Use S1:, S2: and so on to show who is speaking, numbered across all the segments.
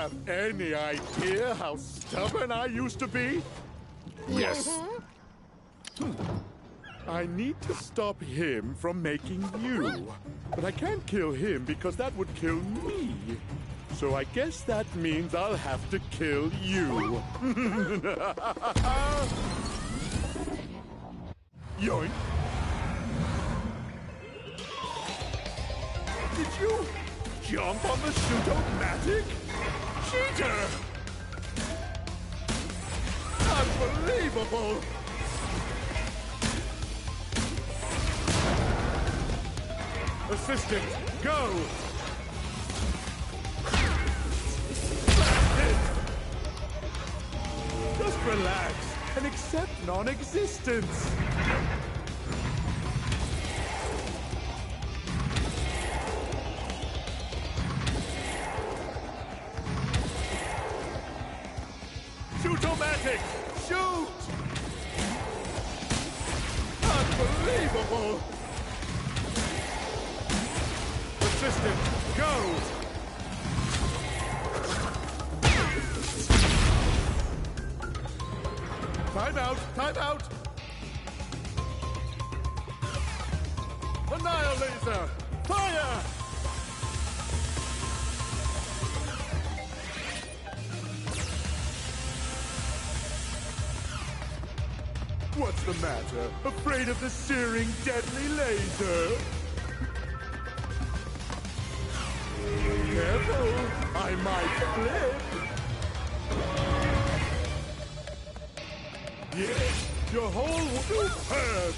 S1: have any idea how stubborn I used to be?
S2: Yes.
S1: I need to stop him from making you. But I can't kill him because that would kill me. So I guess that means I'll have to kill you. Yoink. Did you jump on the shoot-o-matic? Cheater! Unbelievable! Assistant, go! Blast it! Just relax and accept non-existence. Shoot-o-matic! Shoot! Unbelievable! Assistant, go! Time out! Time out! Annihilator! Fire! What's the matter? Afraid of the searing, deadly laser? Careful! I might flip! Yes! Your whole superb!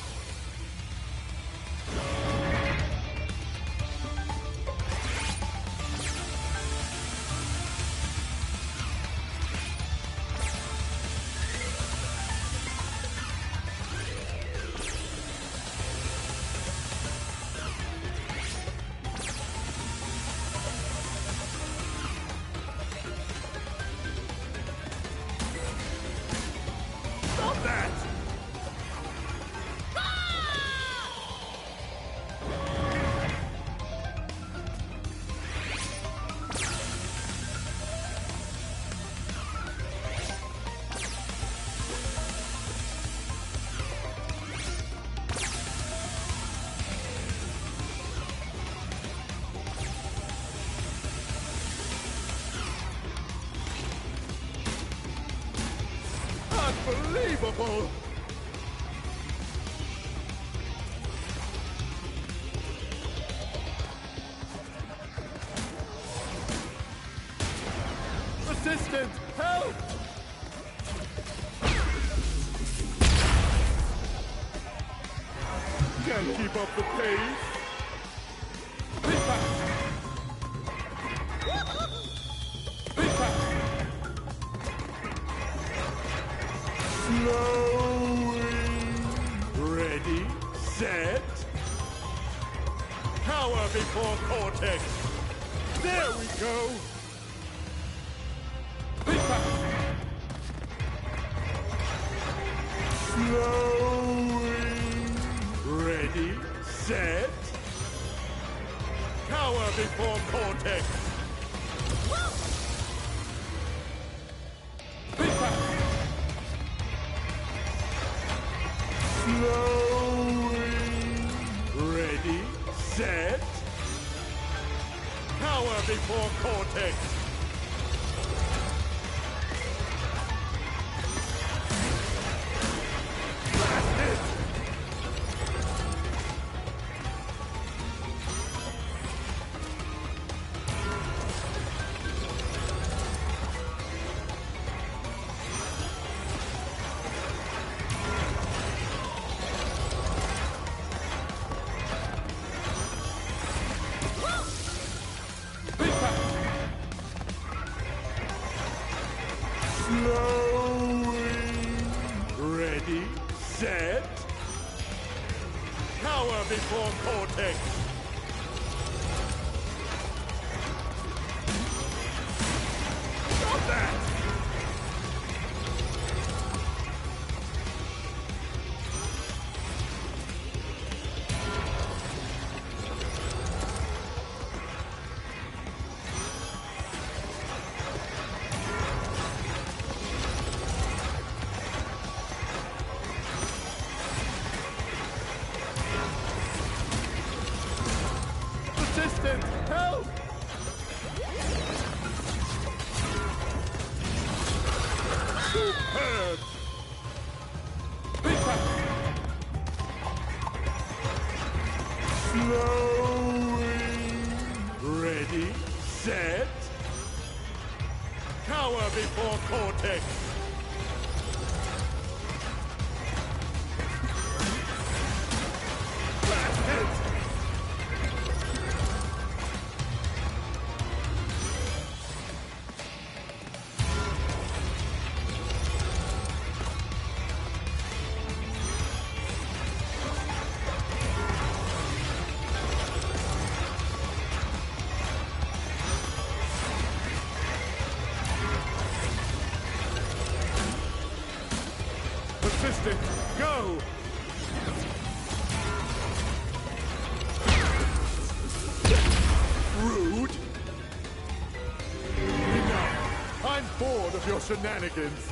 S1: Unbelievable! Assistant, help! Can't keep up the pace. Be fast! Be fast! Slowing. Ready, set. Power before Cortex. There we go. Be fast. Slowing. Ready, set. Power before Cortex. Be fast. Slowing. Ready, set. Power before Cortex. Blast it! Slowing. Ready, set. Power before Cortex. Stop that! help! Superb! Slowly. Ready, set. Cower before Cortex. Blast it! Persistent, go! Rude! Enough! I'm bored of your shenanigans!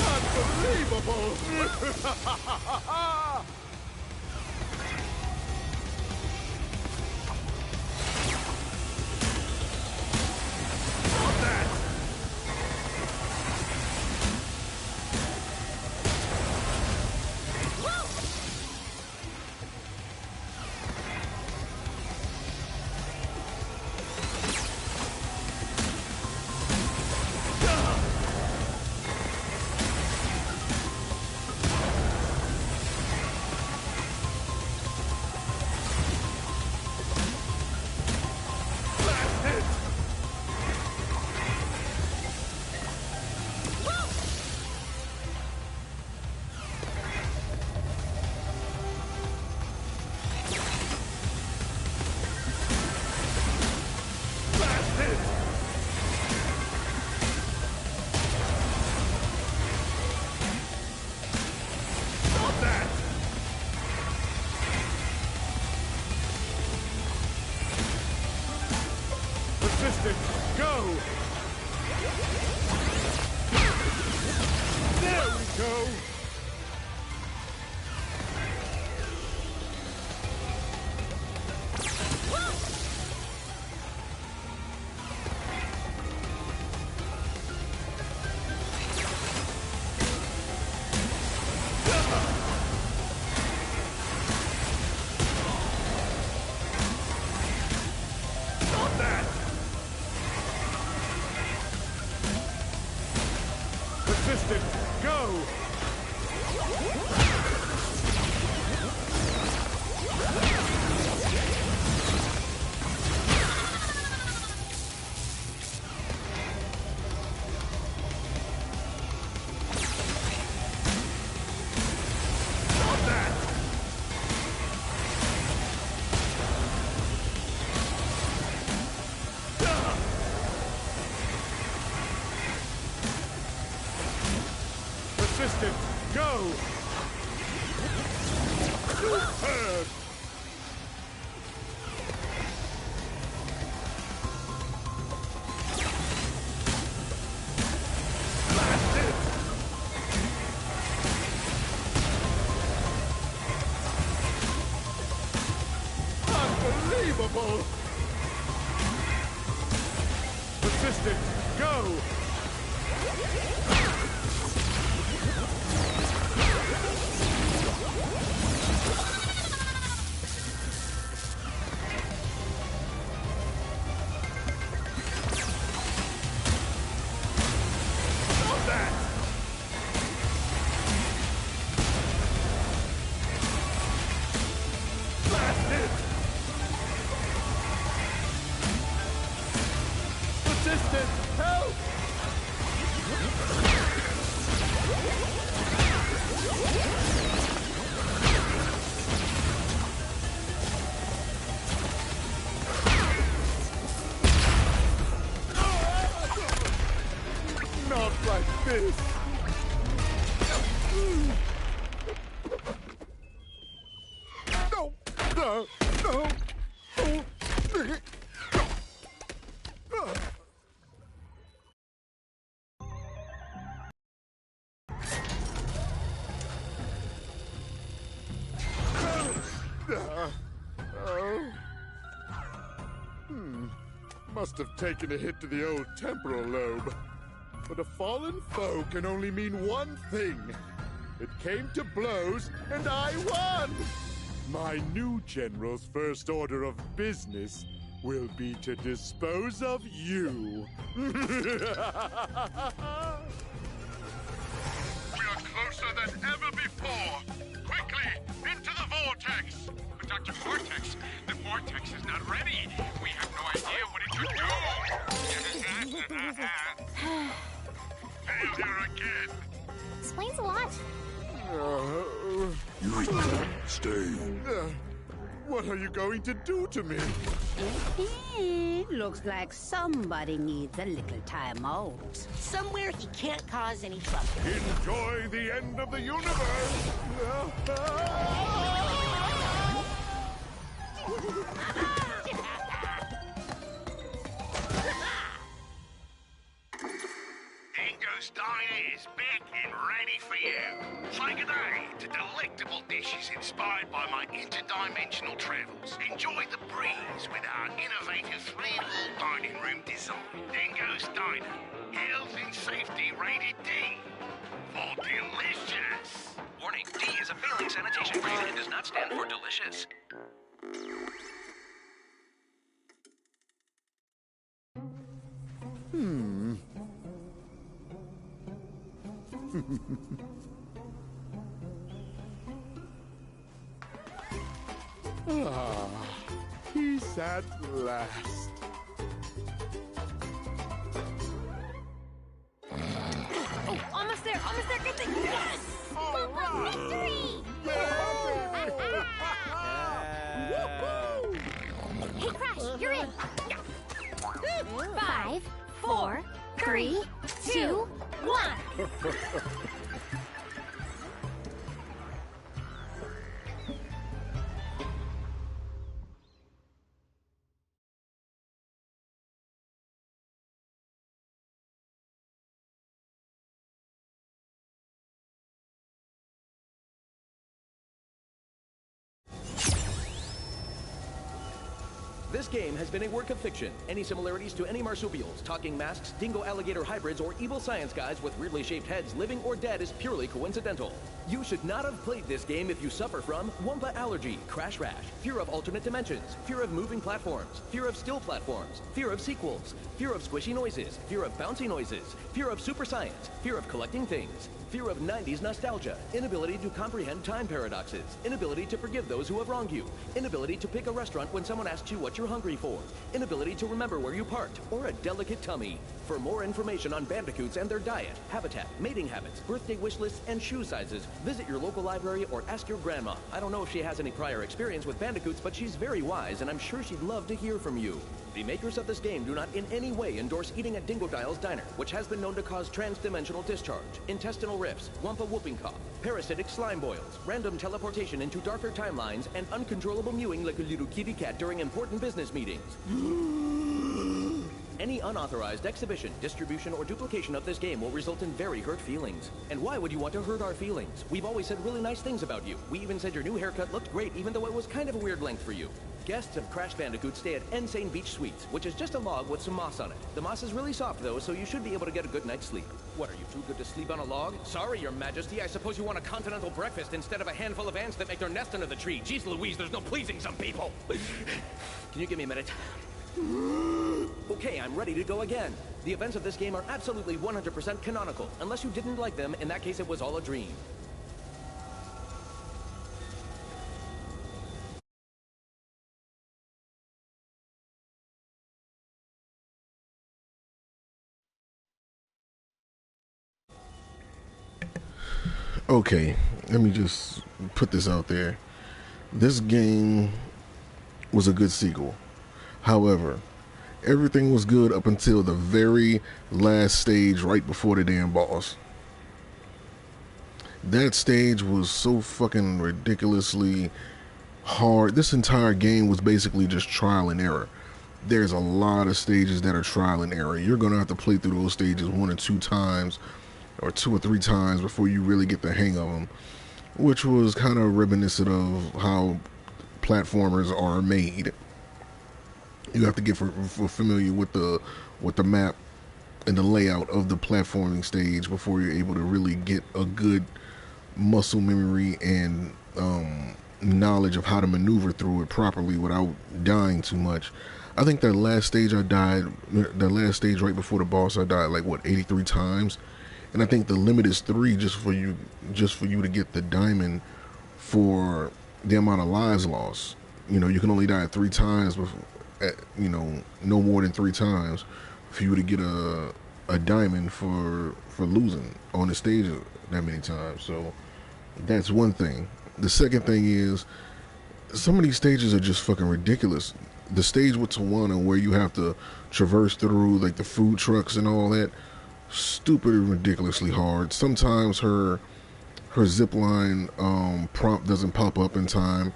S1: Unbelievable! Stop that! Persistent, go! There we go! Stop that! Persistent, go! Stop that! Persistent, go! Superb! Blast it! Unbelievable! Persistent, go! Stop that! Blast it! Persistent, help! Not like this! Must have taken a hit to the old temporal lobe. But a fallen foe can only mean one thing. It came to blows, and I won! My new general's first order of business will be to dispose of you. We are closer than ever before. Quickly, into the vortex!
S2: But Dr. Cortex, the vortex is not ready. We have no idea what it should do.
S1: Failure again.
S3: Explains a lot.
S1: Stay. What are you going to do to me?
S4: Looks like somebody needs a little time out.
S5: Somewhere he can't cause any trouble.
S1: Enjoy the end of the universe!
S2: Dingo's Diner is back and ready for you. Say good day to delectable dishes inspired by my interdimensional travels. Enjoy the breeze with our innovative three-wall dining room design. Dingo's Diner, health and safety rated D. For delicious.
S6: Warning, D is a failing sanitation grade and does not stand for delicious.
S1: Peace at last.
S3: Oh, almost there, good thing. Yes! Victory! Hey, Crash, you're in. 5, 4, 3, 2, 1.
S6: This game has been a work of fiction. Any similarities to any marsupials, talking masks, dingo-alligator hybrids, or evil science guys with weirdly shaped heads, living or dead, is purely coincidental. You should not have played this game if you suffer from Wumpa allergy, crash rash, fear of alternate dimensions, fear of moving platforms, fear of still platforms, fear of sequels, fear of squishy noises, fear of bouncy noises, fear of super science, fear of collecting things, fear of 90s nostalgia, inability to comprehend time paradoxes, inability to forgive those who have wronged you, inability to pick a restaurant when someone asks you what you're hungry for, inability to remember where you parked, or a delicate tummy. For more information on bandicoots and their diet, habitat, mating habits, birthday wish lists, and shoe sizes, visit your local library or ask your grandma. I don't know if she has any prior experience with bandicoots, but she's very wise, and I'm sure she'd love to hear from you. The makers of this game do not in any way endorse eating at Dingodile's Diner, which has been known to cause trans-dimensional discharge, intestinal rifts, wumpa whooping cough, parasitic slime boils, random teleportation into darker timelines, and uncontrollable mewing like a little kitty cat during important business meetings. Any unauthorized exhibition, distribution, or duplication of this game will result in very hurt feelings. And why would you want to hurt our feelings? We've always said really nice things about you. We even said your new haircut looked great, even though it was kind of a weird length for you. Guests of Crash Bandicoot stay at Insane Beach Suites, which is just a log with some moss on it. The moss is really soft, though, so you should be able to get a good night's sleep. What, are you too good to sleep on a log? Sorry, Your Majesty, I suppose you want a continental breakfast instead of a handful of ants that make their nest under the tree. Jeez Louise, there's no pleasing some people. Can you give me a minute? Okay, I'm ready to go again. The events of this game are absolutely 100% canonical. Unless you didn't like them, in that case it was all a dream.
S7: Okay, let me just put this out there. This game was a good sequel. However, everything was good up until the very last stage right before the damn boss. That stage was so fucking ridiculously hard. This entire game was basically just trial and error. There's a lot of stages that are trial and error. You're going to have to play through those stages 1 or 2 times, or 2 or 3 times before you really get the hang of them, which was kind of reminiscent of how platformers are made. You have to get familiar with the map and the layout of the platforming stage before you're able to really get a good muscle memory and knowledge of how to maneuver through it properly without dying too much. I think that last stage right before the boss, I died like what 83 times, and I think the limit is 3 just for you to get the diamond for the amount of lives lost. You know, you can only die 3 times before, you know, no more than 3 times for you to get a diamond for losing on the stage that many times. So that's one thing. The second thing is, some of these stages are just fucking ridiculous. The stage with Tawana where you have to traverse through like the food trucks and all that, stupid and ridiculously hard. Sometimes her zipline prompt doesn't pop up in time,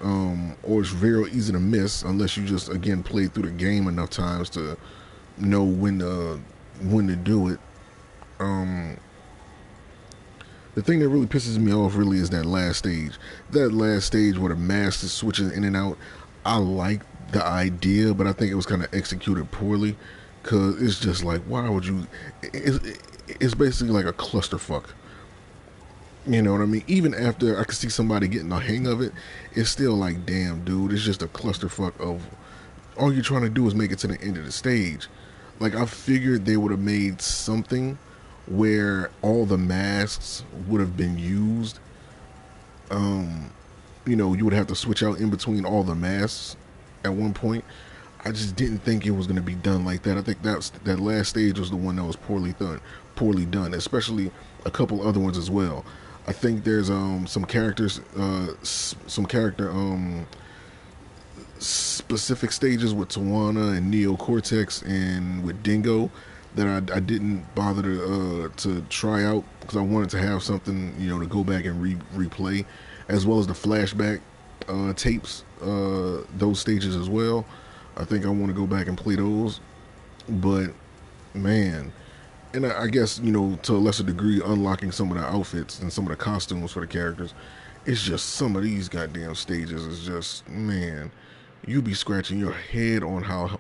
S7: or it's very easy to miss unless you just again play through the game enough times to know when to do it. The thing that really pisses me off really is that last stage. That last stage where the mask is switching in and out. I like the idea, but I think it was kind of executed poorly, because it's just like, why would you... It's basically like a clusterfuck. You know what I mean? Even after I could see somebody getting the hang of it, it's still like, damn, dude, it's just a clusterfuck of... All you're trying to do is make it to the end of the stage. Like, I figured they would have made something where all the masks would have been used. You know, you would have to switch out in between all the masks at one point. I just didn't think it was going to be done like that. I think that last stage was the one that was poorly done, especially a couple other ones as well. I think there's some character specific stages with Tawana and Neo Cortex and with Dingo that I didn't bother to try out, because I wanted to have something, you know, to go back and replay, as well as the flashback tapes, those stages as well. I think I want to go back and play those. But man, and I guess, you know, to a lesser degree, unlocking some of the outfits and some of the costumes for the characters. It's just some of these goddamn stages is just, man, you be scratching your head on how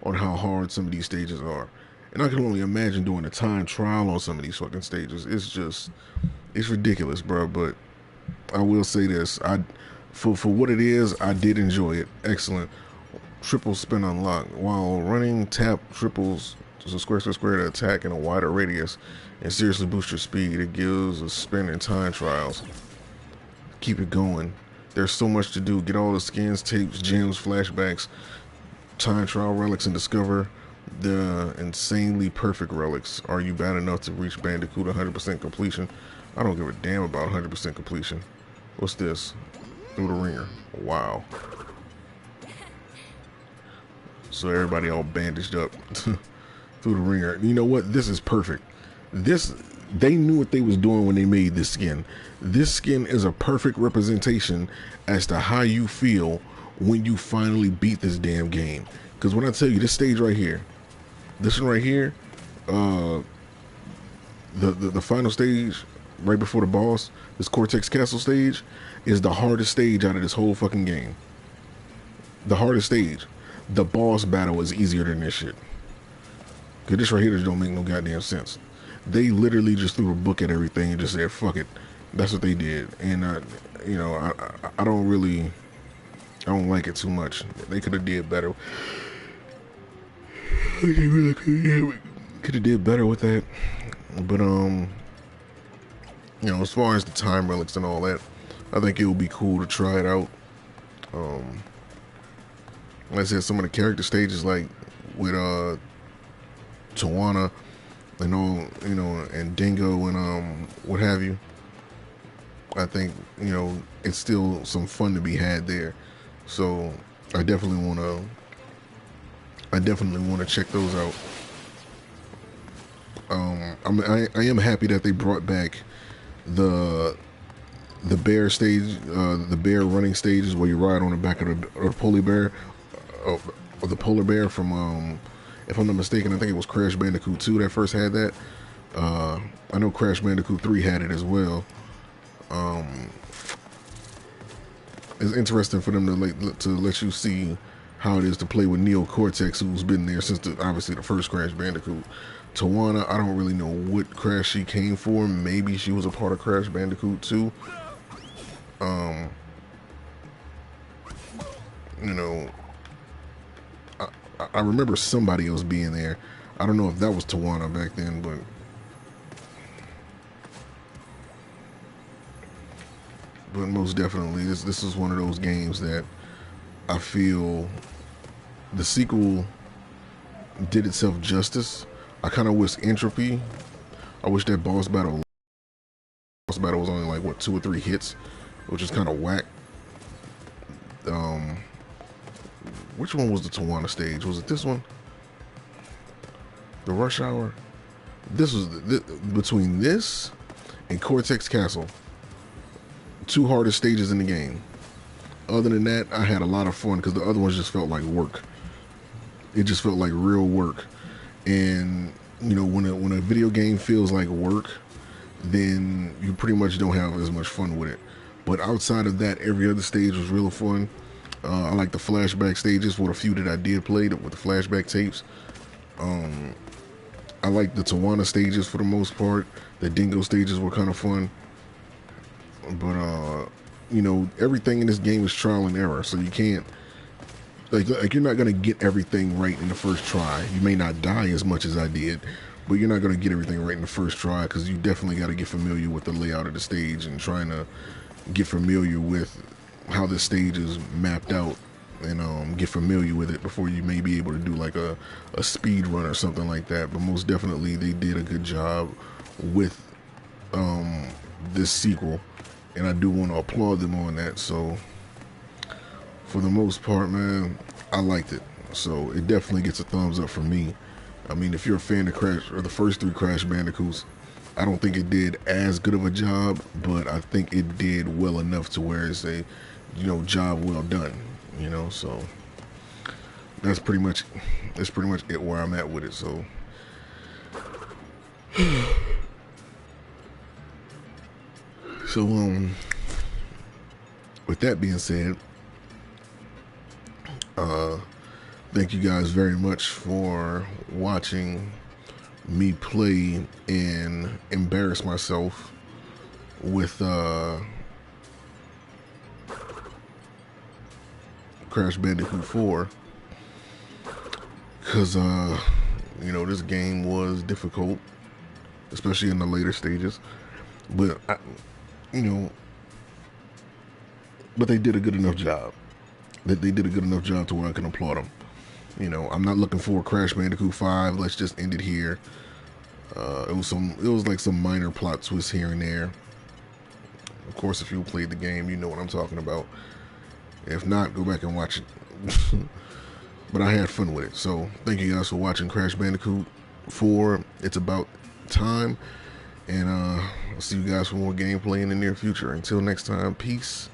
S7: hard some of these stages are. And I can only imagine doing a time trial on some of these fucking stages. It's ridiculous, bro. But I will say this: for what it is, I did enjoy it. Excellent. Triple spin unlock. While running, tap triples to square to attack in a wider radius and seriously boost your speed. It gives a spin in time trials. Keep it going. There's so much to do. Get all the skins, tapes, gems, flashbacks, time trial relics, and discover the insanely perfect relics. Are you bad enough to reach Bandicoot 100% completion? I don't give a damn about 100% completion. What's this? Through the ringer. Wow. So everybody all bandaged up through the ringer. You know what? This is perfect. They knew what they was doing when they made this skin. This skin is a perfect representation as to how you feel when you finally beat this damn game. Because when I tell you, this stage right here, this one right here, the final stage right before the boss, this Cortex Castle stage, is the hardest stage out of this whole fucking game. The hardest stage. The boss battle is easier than this shit. Because this right here just don't make no goddamn sense. They literally just threw a book at everything and just said, fuck it. That's what they did. And, you know, I don't like it too much. They could have did better. They really could have did better with that. But, you know, as far as the time relics and all that, I think it would be cool to try it out. Like I said, some of the character stages, like with Tawana and all, you know, and Dingo and what have you, I think, you know, it's still some fun to be had there. So I definitely want to check those out. I am happy that they brought back the bear stage, the bear running stages where you ride on the back of the polar bear, or the polar bear from, if I'm not mistaken, I think it was Crash Bandicoot 2 that first had that. I know Crash Bandicoot 3 had it as well. It's interesting for them to let you see how it is to play with Neo Cortex, who's been there since obviously the first Crash Bandicoot. Tawana, I don't really know what Crash she came for. Maybe she was a part of Crash Bandicoot too. You know, I remember somebody else being there. I don't know if that was Tawana back then, but most definitely this is one of those games that I feel the sequel did itself justice. I kind of wish Entropy. I wish that boss battle was only like what 2 or 3 hits, which is kind of whack. Which one was the Tawana stage? Was it this one? The Rush Hour? This was between this and Cortex Castle. 2 hardest stages in the game. Other than that, I had a lot of fun because the other ones just felt like work. It just felt like real work. And you know, when a video game feels like work, then you pretty much don't have as much fun with it. But outside of that, every other stage was real fun. I like the flashback stages for the few that I did play with the flashback tapes. I like the Tawana stages for the most part. The Dingo stages were kind of fun. But you know, everything in this game is trial and error, so you can't like you're not gonna get everything right in the first try. You may not die as much as I did, but you're not gonna get everything right in the first try because you definitely got to get familiar with the layout of the stage and trying to get familiar with how the stage is mapped out and get familiar with it before you may be able to do like a speed run or something like that. But most definitely they did a good job with this sequel, and I do want to applaud them on that. So for the most part, man, I liked it. So it definitely gets a thumbs up from me. I mean, if you're a fan of Crash or the first 3 Crash Bandicoots, I don't think it did as good of a job, but I think it did well enough to where it's a, you know, job well done, you know. So that's pretty much it where I'm at with it. So with that being said, thank you guys very much for watching me play and embarrass myself with Crash Bandicoot 4, because you know, this game was difficult, especially in the later stages, but but they did a good enough job. They did a good enough job to where I can applaud them. You know, I'm not looking for Crash Bandicoot 5. Let's just end it here. It was like some minor plot twists here and there. Of course, if you played the game, you know what I'm talking about. If not, go back and watch it. But I had fun with it. So thank you guys for watching Crash Bandicoot 4. It's about time. And I'll see you guys for more gameplay in the near future. Until next time, peace.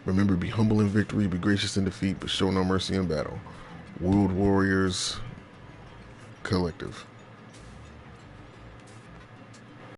S7: Remember, be humble in victory, be gracious in defeat, but show no mercy in battle. World Warriors Collective.